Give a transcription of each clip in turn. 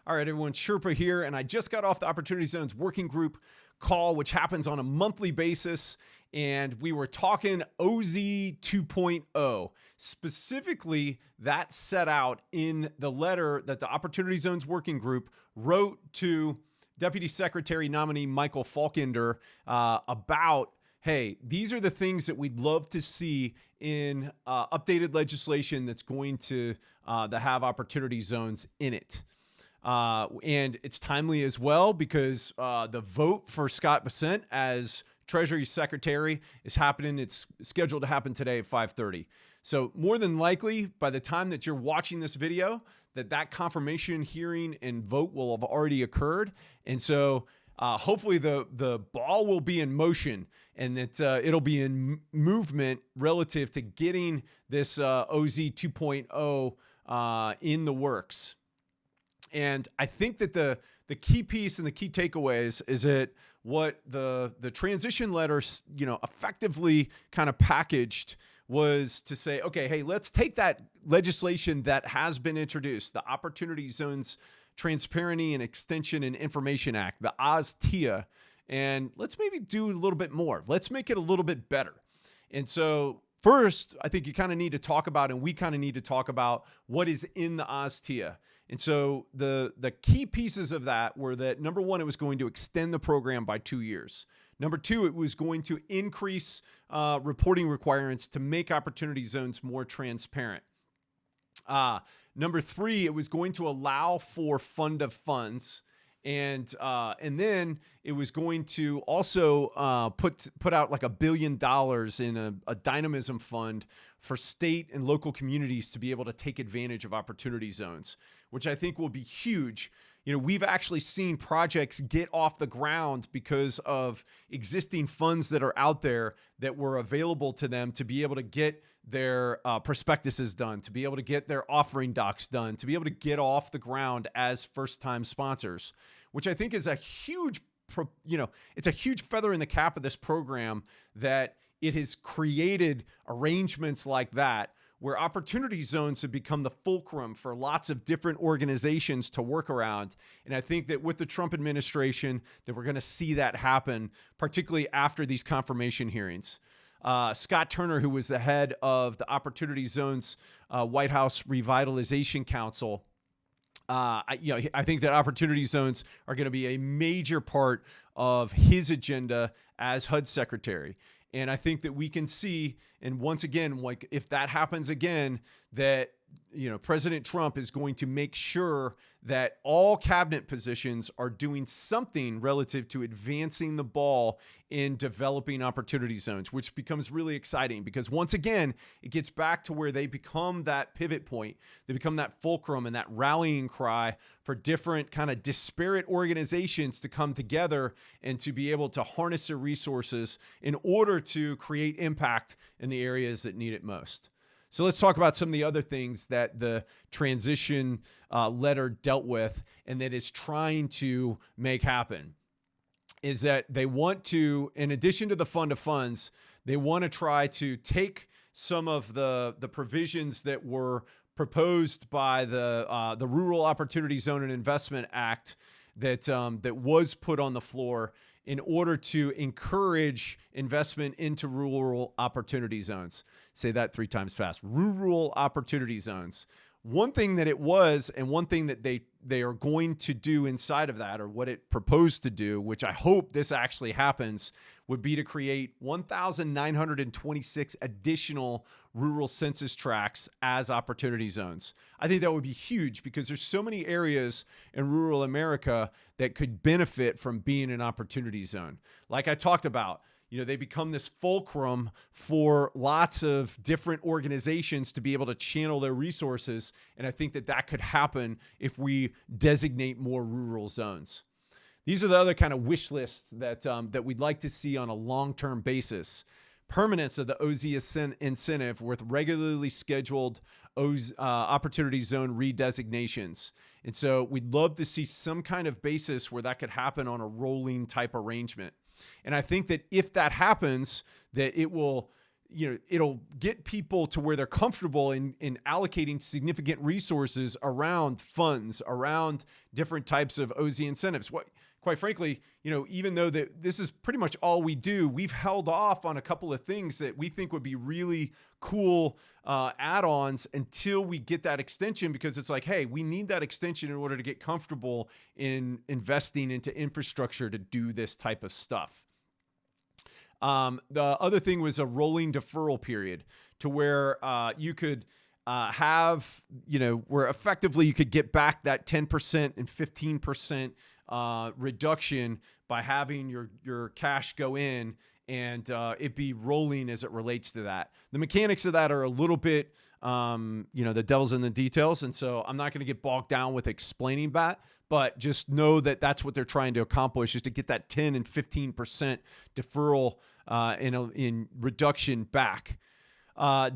All right, everyone, Sherpa here, and I just got off the Opportunity Zones working group call, which happens on a monthly basis, and we were talking OZ 2.0. Specifically, that set out in the letter that the Opportunity Zones working group wrote to Deputy Secretary nominee Michael Falkender about, hey, these are the things that we'd love to see in updated legislation that's going to have opportunity zones in it. And it's timely as well because the vote for Scott Bessent as Treasury Secretary is happening. It's scheduled to happen today at 5:30. So more than likely, by the time that you're watching this video, that confirmation hearing and vote will have already occurred. And so hopefully the ball will be in motion and that it'll be in movement relative to getting this OZ 2.0 in the works. And I think that the key piece and the key takeaways is that what the transition letter, effectively kind of packaged was to say, okay, hey, let's take that legislation that has been introduced, the Opportunity Zones Transparency and Extension and Information Act, the OZTIA, and let's maybe do a little bit more. Let's make it a little bit better. And so first, I think you kind of need to talk about, and we kind of need to talk about what is in the OZTIA. And so the key pieces of that were that, number one, it was going to extend the program by 2 years. Number two, it was going to increase reporting requirements to make opportunity zones more transparent. Number three, it was going to allow for fund of funds. And then it was going to also put out like $1 billion in a dynamism fund for state and local communities to be able to take advantage of opportunity zones, which I think will be huge. We've actually seen projects get off the ground because of existing funds that are out there that were available to them to be able to get their prospectuses done, to be able to get their offering docs done, to be able to get off the ground as first-time sponsors, which I think is a huge, it's a huge feather in the cap of this program that it has created arrangements like that where opportunity zones have become the fulcrum for lots of different organizations to work around. And I think that with the Trump administration, that we're going to see that happen, particularly after these confirmation hearings. Scott Turner, who was the head of the Opportunity Zones White House Revitalization Council, I think that opportunity zones are going to be a major part of his agenda as HUD secretary. And I think that we can see, and once again, like if that happens again, that President Trump is going to make sure that all cabinet positions are doing something relative to advancing the ball in developing opportunity zones, which becomes really exciting because once again, it gets back to where they become that pivot point. They become that fulcrum and that rallying cry for different kind of disparate organizations to come together and to be able to harness their resources in order to create impact in the areas that need it most. So let's talk about some of the other things that the transition letter dealt with and that is trying to make happen. Is that they want to, in addition to the fund of funds, they want to try to take some of the provisions that were proposed by the Rural Opportunity Zone and Investment Act that was put on the floor in order to encourage investment into rural opportunity zones. Say that 3 times fast. Rural opportunity zones. One thing that it was, and one thing that they are going to do inside of that, or what it proposed to do, which I hope this actually happens, would be to create 1,926 additional rural census tracts as opportunity zones. I think that would be huge because there's so many areas in rural America that could benefit from being an opportunity zone. Like I talked about, they become this fulcrum for lots of different organizations to be able to channel their resources. And I think that could happen if we designate more rural zones. These are the other kind of wish lists that we'd like to see on a long-term basis. Permanence of the OZ incentive with regularly scheduled opportunity zone redesignations. And so we'd love to see some kind of basis where that could happen on a rolling type arrangement. And I think that if that happens, that it will it'll get people to where they're comfortable in allocating significant resources around funds, around different types of OZ incentives. Quite frankly, even though this is pretty much all we do, we've held off on a couple of things that we think would be really cool add-ons until we get that extension, because it's like, hey, we need that extension in order to get comfortable in investing into infrastructure to do this type of stuff. The other thing was a rolling deferral period, to where you could have, where effectively you could get back that 10% and 15% reduction by having your cash go in and it be rolling as it relates to that. The mechanics of that are a little bit, the devil's in the details. And so I'm not going to get bogged down with explaining that, but just know that that's what they're trying to accomplish, is to get that 10 and 15% deferral in reduction back.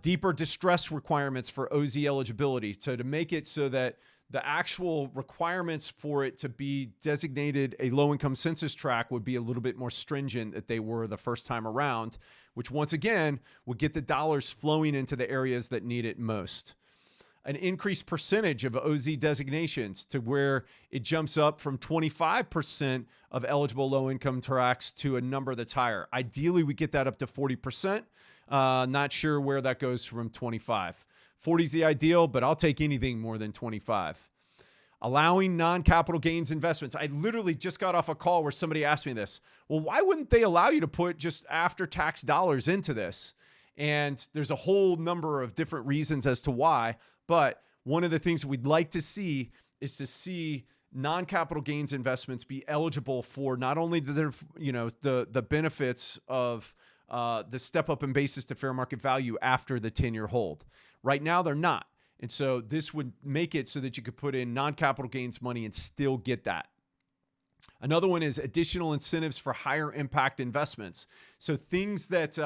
Deeper distress requirements for OZ eligibility. So to make it so that the actual requirements for it to be designated a low-income census tract would be a little bit more stringent than they were the first time around, which once again would get the dollars flowing into the areas that need it most. An increased percentage of OZ designations, to where it jumps up from 25% of eligible low-income tracts to a number that's higher. Ideally, we get that up to 40%. Not sure where that goes from 25. 40 is the ideal, but I'll take anything more than 25. Allowing non-capital gains investments. I literally just got off a call where somebody asked me this. Well, why wouldn't they allow you to put just after-tax dollars into this? And there's a whole number of different reasons as to why. But one of the things we'd like to see is to see non-capital gains investments be eligible for not only the benefits of the step up in basis to fair market value after the 10-year hold. Right now, they're not. And so this would make it so that you could put in non-capital gains money and still get that. Another one is additional incentives for higher impact investments. So things that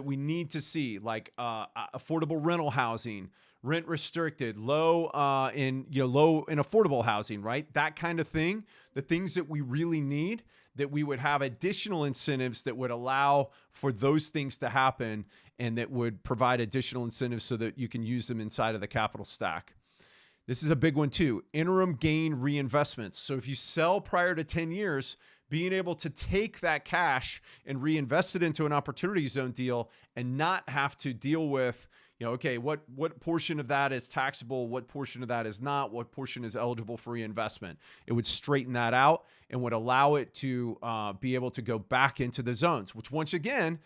we need to see, like affordable rental housing, rent restricted, low in affordable housing, right? That kind of thing. The things that we really need, that we would have additional incentives that would allow for those things to happen, and that would provide additional incentives so that you can use them inside of the capital stack. This is a big one too. Interim gain reinvestments. So if you sell prior to 10 years, being able to take that cash and reinvest it into an opportunity zone deal and not have to deal with, okay, what portion of that is taxable? What portion of that is not? What portion is eligible for reinvestment? It would straighten that out and would allow it to be able to go back into the zones, which once again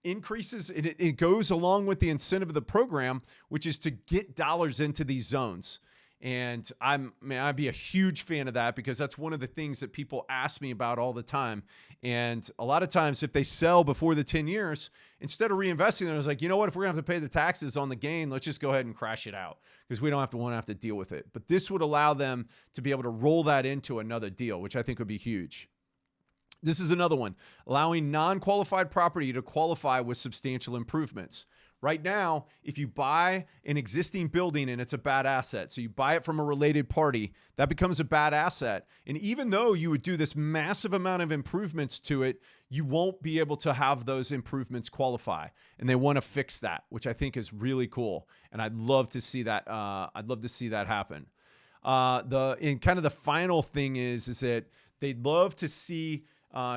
increases, it goes along with the incentive of the program, which is to get dollars into these zones. And I'd be a huge fan of that, because that's one of the things that people ask me about all the time. And a lot of times, if they sell before the 10 years, instead of reinvesting, I was like, you know what, if we're gonna have to pay the taxes on the gain, let's just go ahead and crash it out, because we don't want to have to deal with it. But this would allow them to be able to roll that into another deal, which I think would be huge. This is another one, allowing non-qualified property to qualify with substantial improvements. Right now, if you buy an existing building and it's a bad asset, so you buy it from a related party, that becomes a bad asset. And even though you would do this massive amount of improvements to it, you won't be able to have those improvements qualify. And they want to fix that, which I think is really cool. And I'd love to see that. I'd love to see that happen. The final thing is that they'd love to see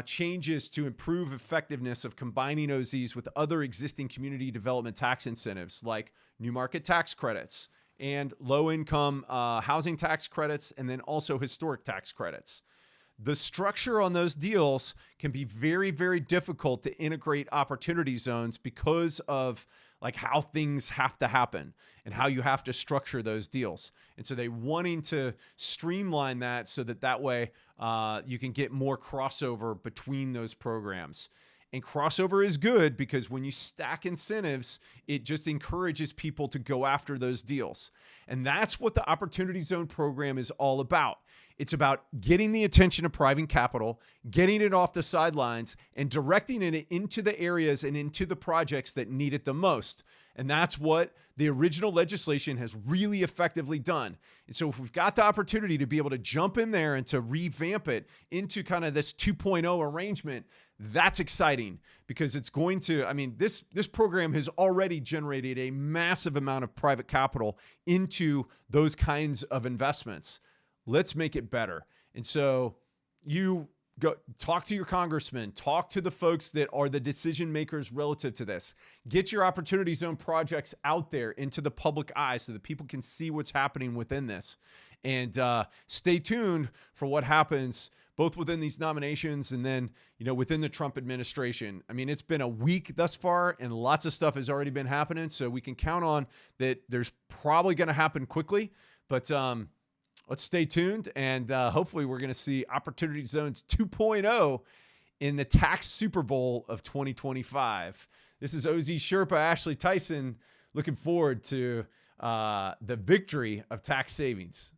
changes to improve effectiveness of combining OZs with other existing community development tax incentives, like new market tax credits and low-income housing tax credits, and then also historic tax credits. The structure on those deals can be very, very difficult to integrate opportunity zones because of like how things have to happen and how you have to structure those deals. And so they wanting to streamline that so that way you can get more crossover between those programs. And crossover is good because when you stack incentives, it just encourages people to go after those deals. And that's what the Opportunity Zone program is all about. It's about getting the attention of private capital, getting it off the sidelines, and directing it into the areas and into the projects that need it the most. And that's what the original legislation has really effectively done. And so if we've got the opportunity to be able to jump in there and to revamp it into kind of this 2.0 arrangement, that's exciting because it's going to, I mean, this program has already generated a massive amount of private capital into those kinds of investments. Let's make it better. And so you go talk to your congressman, talk to the folks that are the decision makers relative to this. Get your opportunity zone projects out there into the public eye so that people can see what's happening within this. And stay tuned for what happens both within these nominations and then, within the Trump administration. I mean, it's been a week thus far and lots of stuff has already been happening. So we can count on that there's probably going to happen quickly, but let's stay tuned, and hopefully we're going to see Opportunity Zones 2.0 in the tax Super Bowl of 2025. This is OZ Sherpa Ashley Tison. Looking forward to the victory of tax savings.